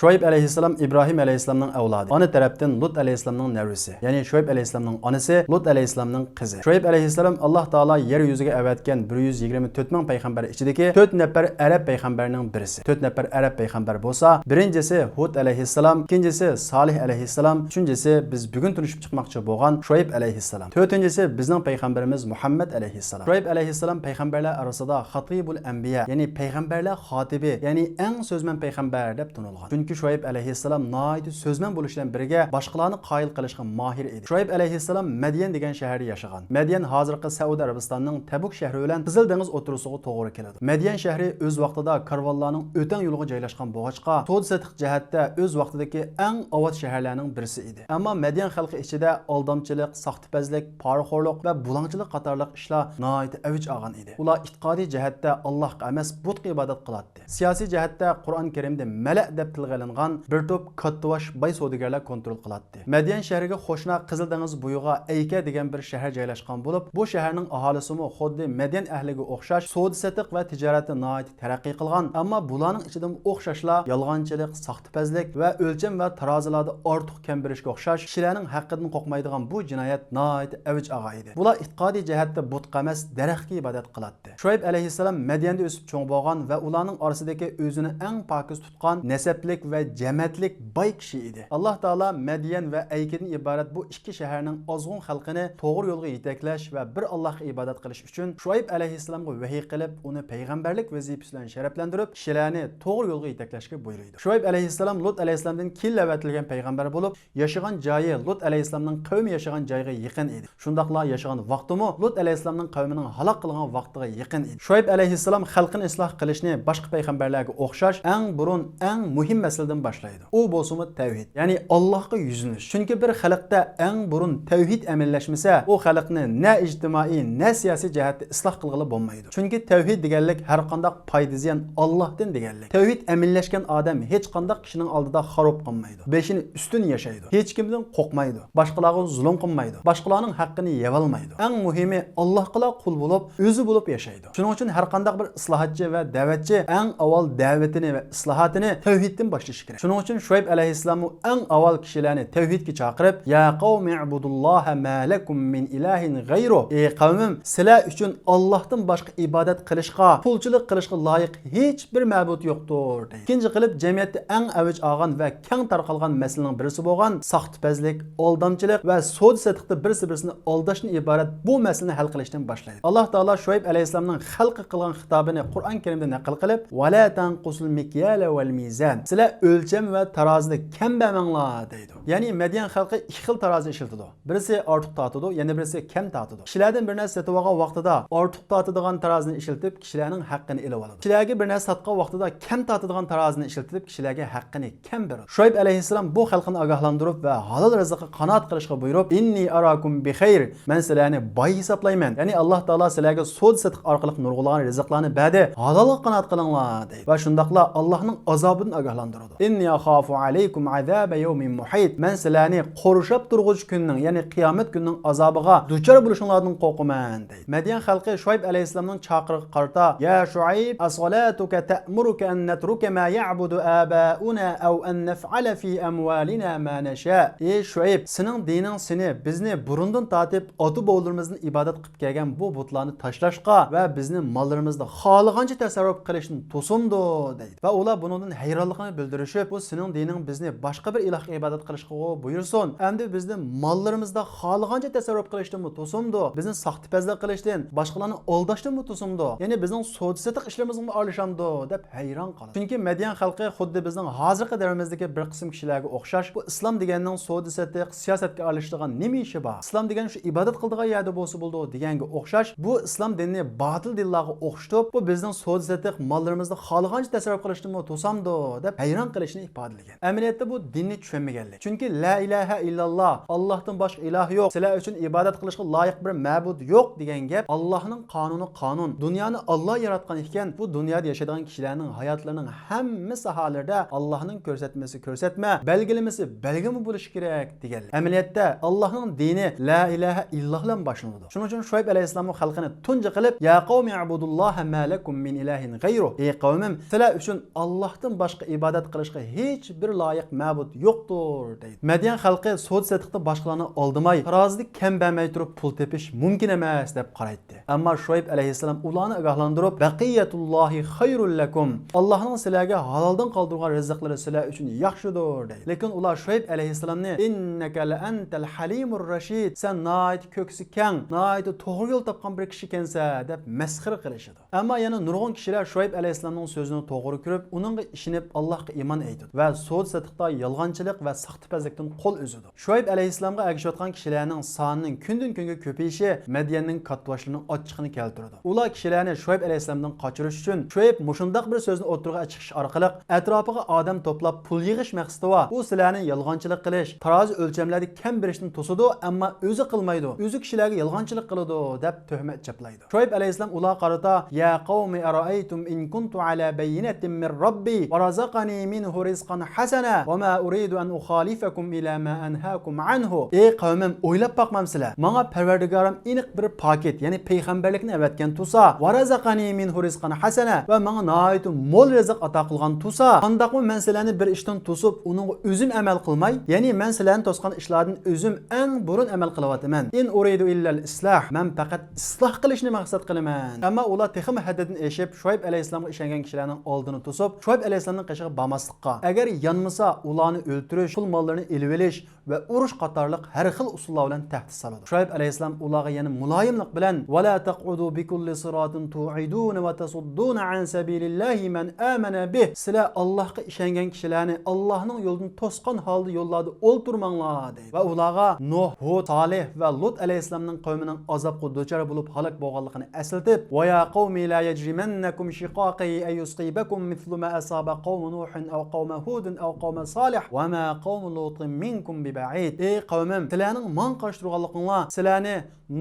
Şuayb aleyhisselam İbrahim aleyhisselamның avladı. Ana tarafdan Lut aleyhisselamның nevrisi. Yani Şuayb aleyhisselamның anası, Lut aleyhisselamның kızı. Şuayb aleyhisselam Allah Taala yer yüzüge avatgan 124 ming payg'ambar ichidagi 4 nafar Arab payg'ambarining birisi. 4 nafar Arab payg'ambar bo'lsa, birinchisi Hud aleyhisselam, ikincisi Salih aleyhisselam, uchinchisi biz bugun tunishib chiqmoqchi bo'lgan Şuayb aleyhisselam. To'rtinchisi bizning payg'ambarimiz Muhammad aleyhisselam. Şuayb aleyhisselam payg'ambarlar orasida Xatibul Anbiya, ya'ni payg'ambarlar xotibi, ya'ni eng so'zman payg'ambar deb tanilgan. Çünkü Şuayb aleyhisselam naiti sözmen buluşlan birge başkalarını qayil qilishga mahir edi. Şuayb aleyhisselam Medyen degan shaharda yashagan. Medyen hozirgi Saudiya Arabistonning Tabuk shahri bilan Qizil dengiz o'tirisiga to'g'ri keladi. Medyen shahri o'z vaqtida karvonlarning o'tan yo'liga joylashgan bo'lg'achqa, savdo-sotiq jihatda o'z vaqtidagi eng avvat shaharlarning birisi edi. Ammo Medyen xalqi ichida aldamchilik, saxtipazlik, poraxo'rlik va bulangchilik qatorliq ishlar naiti avj olgan edi. Ular e'tiqodiy jihatda Allohga emas, butga ibodat qiladi. Siyosiy jihatda Qur'on Karimda mala' deb tilga bir top kattavaş bay savdogarlar kontrol qiladi. Medyen shahriga qo'shna Qizil dengiz bo'yig'a Ayka degan bir shahar joylashgan bo'lib, bu shaharning aholisimi xuddi Medyen ahliga o'xshash savdo-sotiq va tijoratda nihoyat taraqqiy qilgan, ammo bularning ichidan o'xshashlar yolg'onchilik, saxtipazlik va o'lcham va tarozilarda ortiq kam berishga o'xshash kishilarning haqqidan qo'rqmaydigan bu jinoyat nihoyat avj olgan edi. Bular e'tiqodiy jihatda butqa emas, daraxtga ibodat qiladi. Şuayb aleyhisselam Medyanda o'sib cho'ng bo'lgan va ularning orasidagi o'zini eng pokiz tutgan nasablik ve cəmətlik bay kişi idi. Allah Taala Medyen ve Aykadan ibaret bu iki şəhərinin azğın xalqını doğru yolga yetakləş ve bir Allah'a ibadet qilish üçün Şuayb aleyhisselamga vahiy qilib, onu peyğəmbərlik vəzifəsi bilan şərəfləndirib, kişilərni doğru yolga yetakləşə buyuruydu. Şuayb aleyhisselam Lut aleyhisselamdan killa vətilgan peyğəmbər olub, yaşayan joyi Lut aleyhisselamның qavmi yaşayan joyiga yaqin idi. Şundaqla yaşayan vaqtımı Lut aleyhisselamның qavminin halaq qılğan vaqtiga yaqin idi. Şuayb aleyhisselam xalqını islah qilishni başqa peyğəmbərlərə oxşaş ən burun, ən mühim məsələdən başlaydı. O bolsumu tevhid. Yani Allah'a yüzünüz. Çünkü bir xalqda eng burun tevhid əməlləşməsə, o xalqni nə ictimai, nə siyasi cəhətdə islah qılğılı bolmaydı. Çünkü tevhid deganlik hər qandaq fayda ziyan Allah'tan deganlik. Tevhid əməlləşkən adam heç qandaq kişinin aldida xarob qalmaydı. Beşini üstün yaşaydı. Heç kimdən qoqmaydı. Başqalarga zulm qılmaydı. Başqalarının haqqını yevalmaydı. Eng muhimi Allahqa qul bulup, özü bulup yaşaydı. Şunun üçün hər qandaq bir islahatçı ve davetçi eng avval davetini ve islahatını tevhiddən başlaşı kerak. Şunun üçün Şuayb aleyhisselamı eng avval kişilerini tevhidga chaqirib, ya qavmi ibudullaha ma lakum min ilahin gayru. Ey qavmim, sizlar uchun Allohdan boshqa ibodat qilishga, pulchilik qilishga loyiq hech bir ma'bud yo'qdir deydi. İkinci qilib jamiyatda eng avj olgan va keng tarqalgan masalaning birisi bo'lgan saxtipazlik, aldamchilik va savdo-sotiqda birisi-birisini aldashdan iborat bu masalani hal qilishdan boshlaydi. Alloh taolo Şuayb aleyhisselamning xalqi qilgan xitobini Qur'on Karimda naql qilib, "Va la tanqusul mikyala wal mizan." Sizlar o'lcham ve tarazida kam bermanglar deydi. Yani Medyen xalqi iki xil tarozi ishlatadi. Birisi ortiq tortadi, yana birisi kam tortadi. Kishilardan bir narsa sotib olgan vaqtida ortiq tortadigan tarozini ishlatib, kishilarning haqqini olib oladi. Kishilarga bir narsa sotgan vaqtida kam tortadigan tarozini ishlatib, kishilarga haqqini kam beradi. Şuayb aleyhisselam bu xalqini ogohlantirib va halol rizqqa qanoat qilishga buyurib, "Inni arakum bi xayr." Men sizlarni boy hisoblayman. Ya'ni Alloh taolo sizlarga savdo-sotiq orqali nurg'ulagan rizqlarni berdi, halolga qanoat qilinglar deydi. Va shundaqla Allohning azobidan ogohlantiradi. "Inni akhafu alaykum azabe yawmin muhit." Men sizlarni qo'rishab turg'uch kunning, ya'ni qiyomat kunining azobiga duchor bo'lishinglardan qo'rqaman deydi. Medyen xalqi Şuayb aleyhisselamning chaqiriq qarta, "Ya Şuayb, as-salatuka ta'muruka an natruka ma ya'budu abauna aw an naf'ala fi amwalina ma nasha." Ey Şuayb, sening dining seni bizni burundan tortib, ota-bobolarimizni ibodat qilib kelgan bu butlarni tashlashga va bizni mollarimizda xohlagancha tasarruf qilishni to'sumdi deydi. Va ular bundan hayronligini bildirishib, bu sening dining bizni boshqa bir ilohga ibodat qilishga buyursin. Endi bizni mollarimizda xohlagancha tasarruf qilishdan to'sumdi. Bizni saxtipazlik qilishdan, boshqalarni aldashdan to'sumdi. Ya'ni bizning savdo-sotiq ishlarimizga aralashamdi deb hayron qoladi. Chunki Medyen xalqi xuddi bizning hozirgi davrimizdagi bir qism kishilarga o'xshash, bu islom deganning savdo-sotiq, siyosatga aralashadigan nima ishi bor? Islom degan shu ibodat qiladigan yerda bo'lsa bo'ldi deganga o'xshash, bu islom dinini batil dinlarga o'xshatib, bu bizning savdo-sotiq mollarimizda xohlagancha tasarruf qilishdan to'samdi deb hayron qilishni ifodalagan. Amaliyotda bu dinni tushunmaganlik. Chunki la ilaha illalloh, Allohdan boshqa iloh yo'q, sizlar uchun ibodat qilishga loyiq bir ma'bud yo'q degan gap Allohning qonuni qonun. Dunyoni Alloh yaratgan ekan, bu dunyoda yashaydigan kishilarning hayotlarining hamma sohalarida Allohning ko'rsatmasi ko'rsatma, belgilamasi belgimi bo'lishi kerak degan. Amaliyotda Allohning dini la ilaha illalloh bilan boshlanadi. Shuning uchun Şuayb aleyhisselam xalqini tunji qilib, ya qavmi ibudulloha ma lakum min ilahin gayru. Ey qavmim, sizlar uchun Allohdan boshqa ibodat ibodat qilishga hech bir loyiq ma'bud yo'qdir deydi. Madyan xalqi so'd satiqda boshqalarni aldamay, tarozida kam bermay turib pul tepish mumkin emas deb qaraydi. Ammo Shoyib alayhissalom ularni ogohlantirib, baqiyatullohi xayrul lakum. Allohning sizlarga haloldan qoldirgan rizqlari sizlar uchun yaxshidir deydi. Lekin ular Shoyib alayhissalomni innaka la antal halimur rashid, sen nayt ko'ksi kang, nayt to'g'ri yo'l topgan bir kishi ekansa deb masxara qilishadi. Ammo yana nurg'un kishilar Shoyib alayhissalomning so'zini to'g'ri ko'rib, uningga ishonib Allohga iymon etdi va so'd satiqda yolg'onchilik va saxtipazlikdan qo'l uzdi. Shoyib alayhissalomga ergashayotgan kishilarning sonining kundan kunga ko'payishi Madyanning kattvashlarining ochiqini keltirdi. Ular kishilarni Shoyib alayhissalomdan qochirish uchun Shoyib mushundaq bir so'zni o'tirg'a chiqish orqali atrofiga odam to'plab pul yig'ish maqsadida u sizlarni yolg'onchilik qilish, tarozi o'lchamlarda kam berishni to'sidi, ammo o'zi qilmaydi. O'zi kishilarga yolg'onchilik qiladi deb tuhmat chaplaydi. Shoyib alayhissalom ular qarata: "Ya qavmi ara'aytum in kuntu ala bayyinatin min rabbi wa razaqani minhu rizqan hasana wa ma uridu an ukhalifakum ila ma anhaakum anhu." Ey qavmim, o'ylab boqmamsizlar. Menga Parvardigorim aniq bir paket, ya'ni payg'ambarlikni avatgan tusa, wa razaqani minhu rizqan hasana va menga nihoyat mo'l rizq ato qilgan tusa, qandaqmi men sizlarni bir ishdan to'sib, uning o'zim amal qilmay, ya'ni men sizlarni to'sgan ishlardan o'zim eng burun amal qilyapman. In uridu illa al-islah, men faqat isloh qilishni maqsad qilaman. Ammo ular texim haddidan eshib Shoyib alayhissalomga ishongan kishilarning oldini to'sib, Shoyib alayhissalomning qishig'i bamaslikqa, agar yanmasa ularni o'ltirish, pul mollarini elib olish va urush qatorliq har xil usullar bilan tahdid soladi. Shoyib alayhissalom ularga yana muloyimlik bilan: "Va la taqudu bi kulli siratin tu'iduna va tasudduna an sabilillahi man amana bih." Sizlar Allohga ishongan kishilarni Allohning yo'lidan to'sqan holda yo'llarda o'ltirmanglar deydi. Va ularga Nuh, Hud, Salih va Lut alayhissalomning qavmining azobga duchor bo'lib halok bo'lganligini eslatib: "Va ya qawmi la yajrimannakum shiqaqi ay yusqibakum mithlu ma asaba qawm Nuhin aw qawm Hudin aw qawm Salih va ma qawm Lutin minkum bi ba'id." Ey qavmim, sizlarning man qarshtirganliginglar sizlarni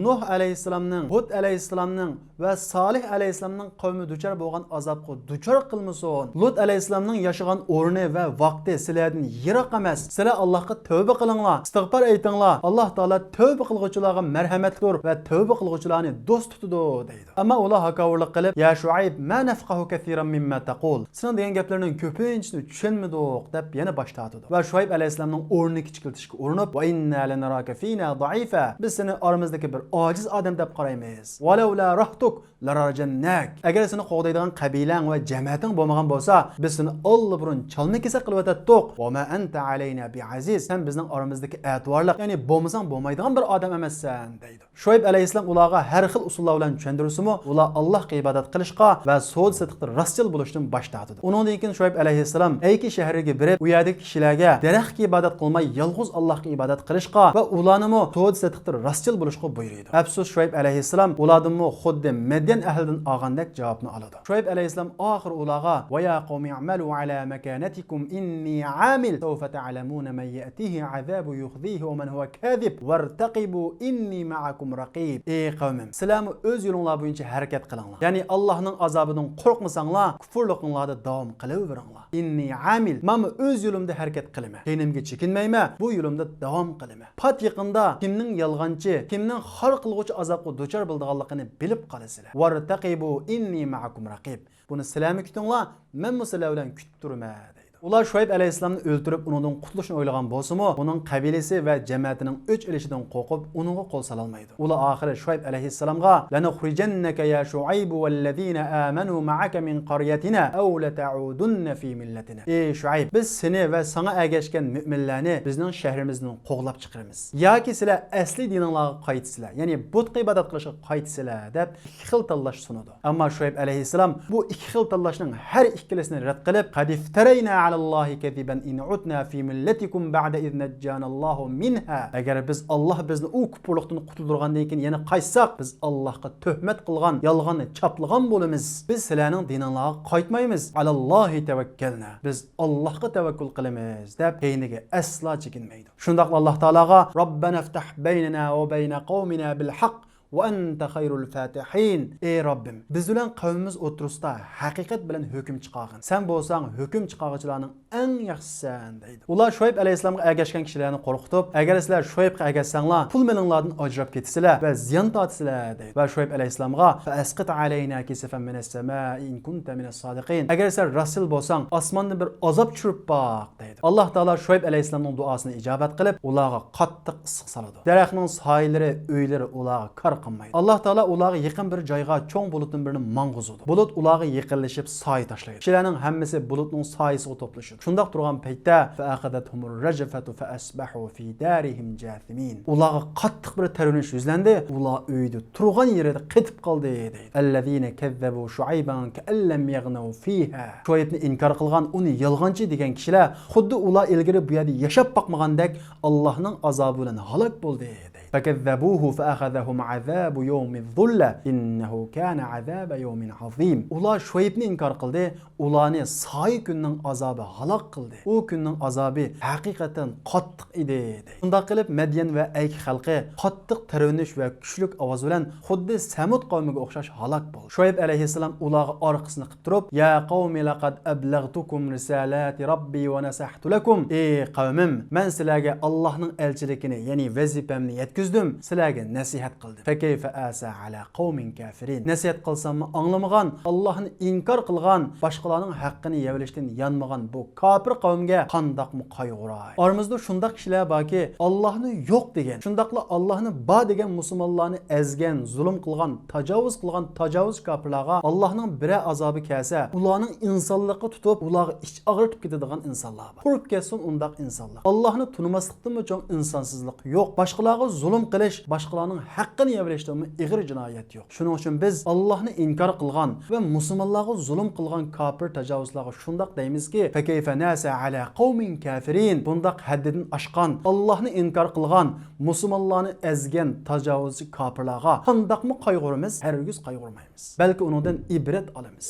Nuh alayhissalomning, Hud alayhissalomning va Salih alayhissalomning qavmi duchor bo'lgan azobga duchor qilmasin. Lut alayhissalomning yashagan o'rni va vaqti sizlardan yiroq emas. Sizlar Allohga tavba qilinglar, istig'for aytinglar. Alloh taolo tavba qilguvchilarga marhamatlidir va tavba qilguvchilarni do'st tutadi deydi. Ammo ular haqoratlik qilib: "Ya Shuayb, ma nafqahu katiran mimma taqul." Sen degan gaplarning ko'pinchini tushunmadik deb yana boshlatdi. Va Shuayb alayhissalomning o'rnini kichikiltishga urinib: "Va inna lanaraka fina da'ifa." Biz seni oramizdagi bir ojiz odam deb qaraymiz. "Walau la rahtuk lararjannak." Agar seni qo'g'daydigan qabilang va jamaating bo'lmagan bo'lsa, biz seni allburun chalma kesa qilib o'tatdik. "Va ma anta alayna bi aziz." Sen bizning oramizdagi e'tiborliq, ya'ni bo'lmasang bo'lmaydigan bir odam emassan deydi. Shoyib alayhissalom ularga har xil usullar bilan tushuntirsimi, ular Allohga ibodat qilishga va so'd satiqda rostchil bo'lishdan bosh tortdi. Undan keyin Shoyib alayhissalom Ayki shahriga borib, u yerdagi kishilarga daraxtga ibodat qilmay, yolg'iz Allohga ibodat qilishga va ularni so'd satiqda rostchil bo'lishga buyurdi. Afsus, Shoyib alayhissalom ulardan xuddi Madyan ahlidan olgandek javobni oladi. Shoyib alayhissalom oxir ularga: "Va ya qawmi a'malu ala makanatikum inni 'amil sawfa ta'lamuna man ya'tihi 'azabu yukhzihi wa man huwa kadhib wartaqibu inni ma'akum raqib." Ey qavmim, sizlar o'z yo'linglar bo'yicha harakat qilinglar. Ya'ni Allohning azobidan qo'rqmasanglar, kufrliqinglarda davom qilaveringlar. Inni 'amil, men o'z yo'limda harakat qilaman. Kenimga chekinmayman, bu yo'limda davom qilaman. Pat yaqinda kimning yolg'onchi, kimning xor qilguvchi azobga duchor bo'lganligini bilib qolasizlar. Wartaqibu inni ma'akum raqib. Buni sizlarmi kutinglar, men sizlar bilan kutib turman. Ular Shoyib alayhissalomni o'ltirib, uningdan qutulishni o'ylagan bo'lsa-mu, uning qabilasi va jamoatining o'ch ilishidan qo'rqib, uningga qo'l sola olmaydi. Ular oxiri Shoyib alayhissalomga: "Lanukhrijannaka ya Shuayb wallazina amanu ma'aka min qaryatina aw la ta'udunna fi millatina." Ey Shuayb, biz seni va sana ergashgan mu'minlarni bizning shahrimizdan qo'g'lab chiqaramiz. Yoki sizlar asli diningizga qaytsizlar, ya'ni butqa ibodat qilishga qaytsizlar deb ikki xil tanlash sunadi. Ammo Shoyib alayhissalom bu ikki xil tanlashning har ikkilisini rad qilib, "Qadiftarayna Allahi kadiban in utna fi millatikum ba'da iz najjanallohu minha." Agar biz Alloh bizni u kufrlikdan qutuldirgandan keyin yana qaytsak, biz Allohga tuhmat qilgan, yolg'onni chaplagan bo'lamiz. Biz sizlarning diningizga qaytmaymiz. Alallohi tavakkalna. Biz Allohga tavakkul qilamiz deb heyniga aslo chekinmaydi. Shundaq Alloh taolaga: "Robbana iftah baynana va bayna qawmina bil haqq ve ente hayrul fatihin. Ey Rabbim, biz bilan qavmimiz o'tirisida haqiqat bilan hukm chiqargin. Sen bo'lsang hukm chiqaruvchilarning eng yaxshisisan deydi. Ular Shoyib alayhissalomga ergashgan kishilarni qo'rqitib, agar sizlar Shoyibga ergashsanglar, pul meninglardan ajrab ketisizlar va ziyon tortisizlar deydi. Va Shoyib alayhissalomga fa asqit alayna kisafan minas samai in kunta minas sodiqin. Agar sen rasul bo'lsang, osmondan bir azob tushirib boq deydi. Alloh taolo Shoyib alayhissalomning duosini ijobat qilib, ularga qattiq issiq soladi. Daraxtning soyilari, uylari ularga kor qilmaydi. Alloh taolo ularga yaqin bir joyga cho'ng bulutning birini mang'uzadi. Bulut ularga yiqilishib soy tashlaydi. Kishilarning hammasi bulutning soyisiga to'plashadi. Shundoq turgan paytda fa aqadathumur rajfatu fa asbahu fi darihim jathimin. Ularga qattiq bir tarinish yuzlandi. Ular uyda turgan yerida qetib qoldi deydi. Allazina kazzabu Shuayban ka'allam yaghnaw fiha. Shuaybni inkor qilgan, uni yolg'onchi degan kishilar xuddi ular ilgari bu yerda yashab boqmagandek Allohning azobi bilan halok bo'ldi deydi. Fakazzabuhu fa akhadhahum azabu yawmiz zulla innahu kana azaba yawmin azim. Ular Shuaybni inkor qildi, ularni soy kunning azobi halok qildi. U kunning azobi haqiqatan qattiq edi deydi. Shunday qilib Madyan va Ayk xalqi qattiq tarinish va kuchli ovoz bilan xuddi Samud qavmiga o'xshash halok bo'ldi. Shoyib alayhissalom ularga orqasini qilib turib, "Ya qavmi laqad ablagtukum risalati robbi va nasahtu lakum." Ey qavmim, men sizlarga Allohning elchiligini, ya'ni vazifamni yetkazdim, sizlarga nasihat qildim. Fa kayfa asa ala qawmin kafirin. Nasihat qilsam anglamagan, Allohni inkor qilgan, boshqalarning haqqini yevlashdan yanmagan bu kafir qavmga qandoqmi qayg'uray. Oramizda shundoq kishilar borki, Allohni yo'q degan, shundoqla Allohni bor degan musulmonlarni ezgan, zulm qilgan, tajovuz kafirlarga Allohning biri azobi kelsa, ularning insonlikqa tutib, ularga ich og'ritib ketadigan insonlar bor. Qurib ketsin undaq insonlar. Allohni tunimaslikdan cho'ng insonsizlik yo'q. Boshqalarga zulm qilish, boshqalarning haqqini yevlashdan ig'ir jinoyat yo'q. Shuning uchun biz Allohni inkor qilgan va musulmonlarga zulm qilgan kafir tajovuzlarga shundoq deymizki, fa kayfa nasa ala qawmin kafirin. Bundaq haddidan oshgan, Allohni inkor qilgan, musulmonlarni ezgan tajovuzchi kafirlarga qandoqmi qayg'uramiz? Hargiz qayg'urmaymiz. Balki undan ibrat olamiz.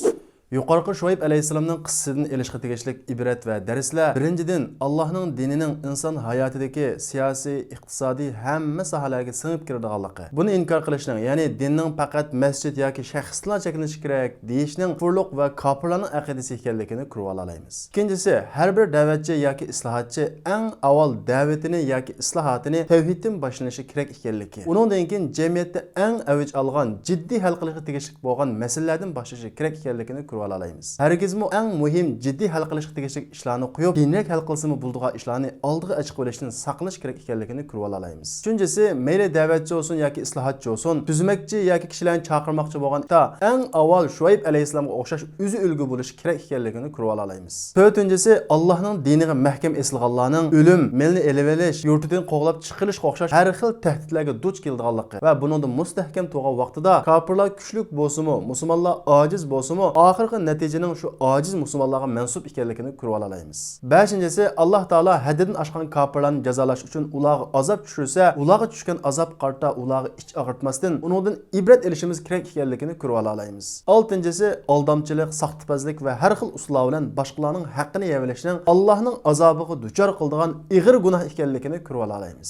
Yuqorqi Shoyib alayhissalomning qissasidan elishga tegishli ibrat va darslar. Birinchidan, Allohning dinining inson hayotidagi siyosiy, iqtisodiy hamma sohalarga singib kiradiganligi. Buni inkor qilishning, ya'ni dinning faqat masjid yoki shaxslar cheklanishi kerak deyishning furluq va kofirlarning aqidasi ekanligini ko'rib olamiz. Ikkinchisi, har bir da'vatchi yoki islohotchi eng avval da'vatini yoki islohotini tavhiddan boshlanishi kerak ekanligi. Uningdan keyin jamiyatda eng avj olgan, jiddiy hal qilishga tegishli bo'lgan masalalardan boshlashi kerak ekanligini olaymiz. Hargizmi eng muhim jiddiy hal qilishga tegishli ishlarni qo'yib, dinlik hal qilsimi bo'ldigan ishlarni oldiga ochiq qo'yishdan saqlash kerak ekanligini ko'rib olaymiz. Uchinchisi, mayli da'vatchi bo'lsin yoki islohotchi bo'lsin, tuzmakchi yoki kishilarni chaqirmoqchi bo'lganda eng avval Shoyib alayhissalomga o'xshash o'zi ulgu bo'lish kerak ekanligini ko'rib olaymiz. To'rtinchisi, Allohning diniga mahkam esilganlarning o'lim, milni elib olish, yurtidan qo'g'lab chiqilishga o'xshash har xil tahdidlarga duch kelganligi va buningda mustahkam turgan vaqtida kofirlar kuchli bo'lsa-mu, musulmonlar ojiz bo'lsa-mu, natijaning shu ojiz musulmonlarga mansub ekanligini ko'rib olamiz. 5-si, Alloh taolo haddidan oshgan kofirlarni jazolash uchun ularga azob tushirsa, ularga tushgan azob qarta ularga ich og'ritmasdan undan ibrat olishimiz kerak ekanligini ko'rib olamiz. 6-si, aldamchilik, saxtipazlik va har xil usullar bilan boshqalarning haqqini yevlashning Allohning azobiga duchor qiladigan ig'ir gunoh ekanligini ko'rib olamiz.